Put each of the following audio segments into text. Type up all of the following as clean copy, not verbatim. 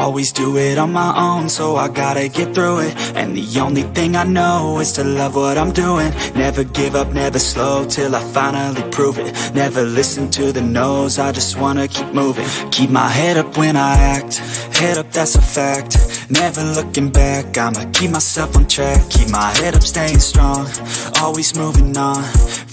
Always do it on my own, so I gotta get through it. And the only thing I know is to love what I'm doing. Never give up, never slow, till I finally prove it. Never listen to the no's, I just wanna keep moving. Keep my head up when I act, head up, that's a fact. Never looking back, I'ma keep myself on track. Keep my head up, staying strong, always moving on.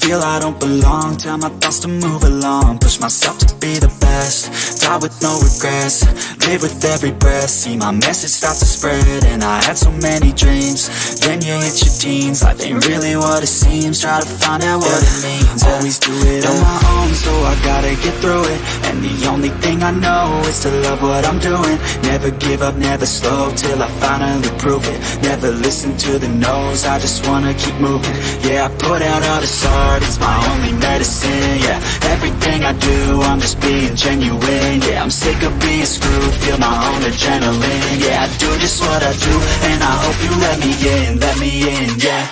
Feel I don't belong, tell my thoughts to move along. Push myself to be the best, die with no regrets. Live with every breath, see my message start to spread. And I had so many dreams, then you hit your teens. Life ain't really what it seems, try to find out what it means. Always do it on my own, so I gotta get through it. And the only thing I know is to love what I'm doing. Never give up, never slow, till I finally prove it. Never listen to the no's, I just wanna keep moving. Yeah, I put out all this art, it's my only medicine. Yeah, everything I do, I'm just being genuine. Yeah, I'm sick of being screwed, feel my own adrenaline. Yeah, I do just what I do, and I hope you let me in, yeah.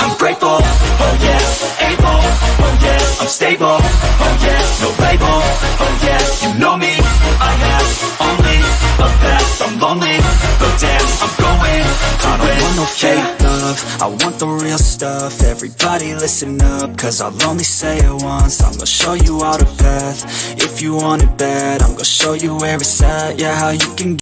I'm grateful, oh yeah, able, oh yeah, I'm stable, oh yeah, no label, oh yeah, you know me, I have only a past, I'm lonely, but damn, I'm going, I don't want no fake love, I want the real stuff. Everybody listen up, cause I'll only say it once. I'm gonna show you all the path, if you want it bad, I'm gonna show you where it's at, yeah, how you can